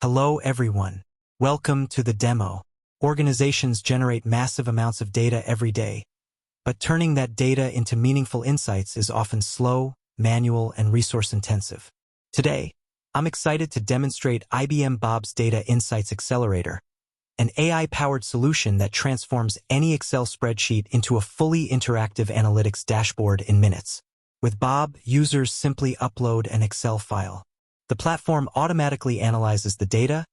Hello everyone. Welcome to the demo. Organizations generate massive amounts of data every day, but turning that data into meaningful insights is often slow, manual, and resource-intensive. Today, I'm excited to demonstrate IBM Bob's Data Insights Accelerator, an AI-powered solution that transforms any Excel spreadsheet into a fully interactive analytics dashboard in minutes. With Bob, users simply upload an Excel file. The platform automatically analyzes the data,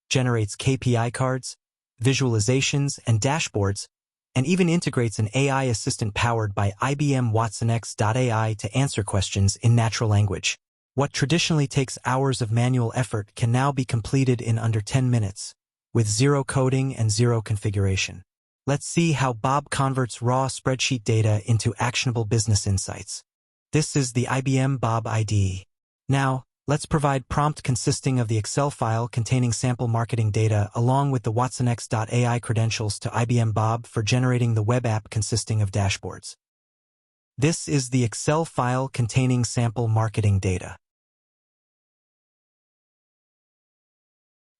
generates KPI cards, visualizations, and dashboards, and even integrates an AI assistant powered by IBM watsonx.ai to answer questions in natural language. What traditionally takes hours of manual effort can now be completed in under 10 minutes, with zero coding and zero configuration. Let's see how Bob converts raw spreadsheet data into actionable business insights. This is the IBM Bob IDE. Now, let's provide prompt consisting of the Excel file containing sample marketing data along with the watsonx.ai credentials to IBM Bob for generating the web app consisting of dashboards. This is the Excel file containing sample marketing data.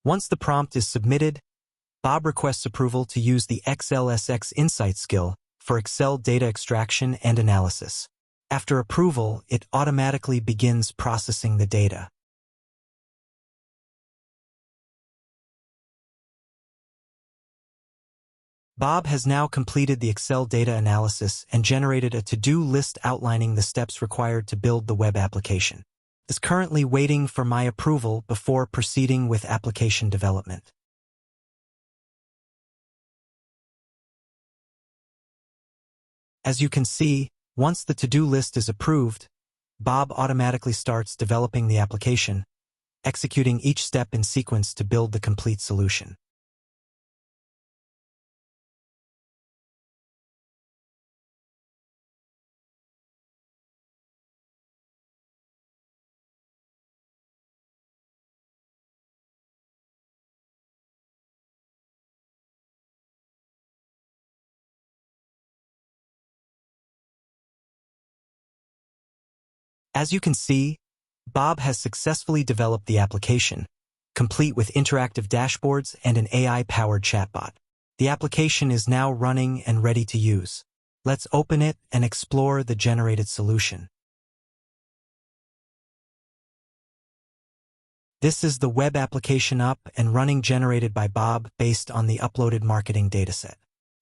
Once the prompt is submitted, Bob requests approval to use the xlsx insight skill for Excel data extraction and analysis. After approval, it automatically begins processing the data. Bob has now completed the Excel data analysis and generated a to-do list outlining the steps required to build the web application. It is currently waiting for my approval before proceeding with application development. As you can see, once the to-do list is approved, Bob automatically starts developing the application, executing each step in sequence to build the complete solution. As you can see, Bob has successfully developed the application, complete with interactive dashboards and an AI-powered chatbot. The application is now running and ready to use. Let's open it and explore the generated solution. This is the web application up and running generated by Bob based on the uploaded marketing dataset.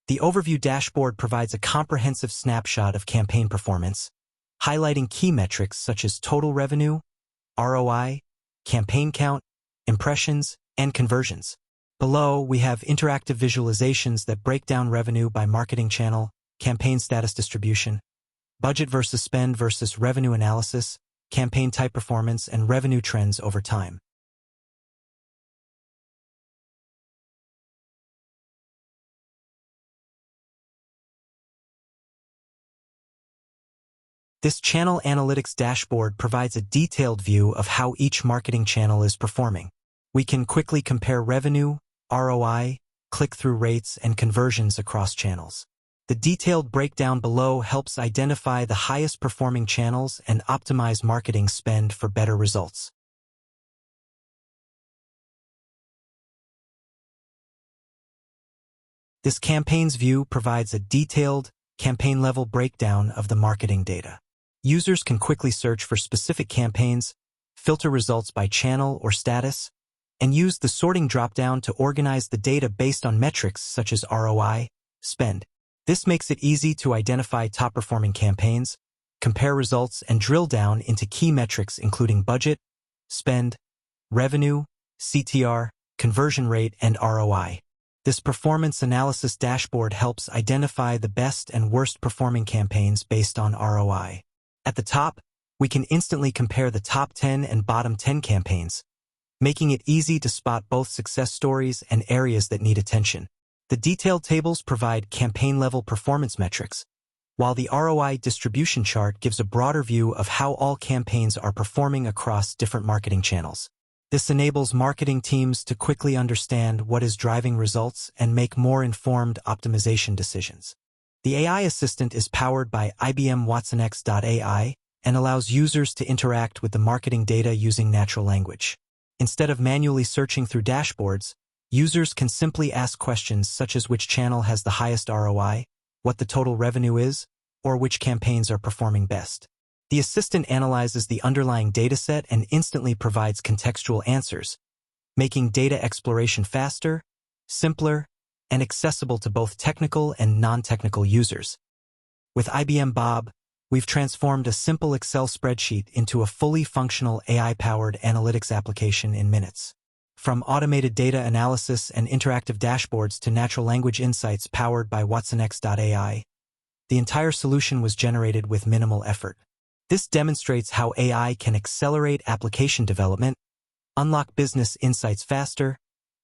The overview dashboard provides a comprehensive snapshot of campaign performance, highlighting key metrics such as total revenue, ROI, campaign count, impressions, and conversions. Below, we have interactive visualizations that break down revenue by marketing channel, campaign status distribution, budget versus spend versus revenue analysis, campaign type performance, and revenue trends over time. This channel analytics dashboard provides a detailed view of how each marketing channel is performing. We can quickly compare revenue, ROI, click-through rates, and conversions across channels. The detailed breakdown below helps identify the highest performing channels and optimize marketing spend for better results. This campaigns view provides a detailed, campaign-level breakdown of the marketing data. Users can quickly search for specific campaigns, filter results by channel or status, and use the sorting dropdown to organize the data based on metrics such as ROI, spend. This makes it easy to identify top-performing campaigns, compare results, and drill down into key metrics including budget, spend, revenue, CTR, conversion rate, and ROI. This performance analysis dashboard helps identify the best and worst performing campaigns based on ROI. At the top, we can instantly compare the top 10 and bottom 10 campaigns, making it easy to spot both success stories and areas that need attention. The detailed tables provide campaign-level performance metrics, while the ROI distribution chart gives a broader view of how all campaigns are performing across different marketing channels. This enables marketing teams to quickly understand what is driving results and make more informed optimization decisions. The AI assistant is powered by IBM watsonx.ai and allows users to interact with the marketing data using natural language. Instead of manually searching through dashboards, users can simply ask questions such as which channel has the highest ROI, what the total revenue is, or which campaigns are performing best. The assistant analyzes the underlying dataset and instantly provides contextual answers, making data exploration faster, simpler, and accessible to both technical and non-technical users. With IBM Bob, we've transformed a simple Excel spreadsheet into a fully functional AI-powered analytics application in minutes. From automated data analysis and interactive dashboards to natural language insights powered by watsonx.ai, the entire solution was generated with minimal effort. This demonstrates how AI can accelerate application development, unlock business insights faster,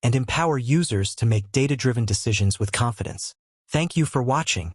and empower users to make data-driven decisions with confidence. Thank you for watching.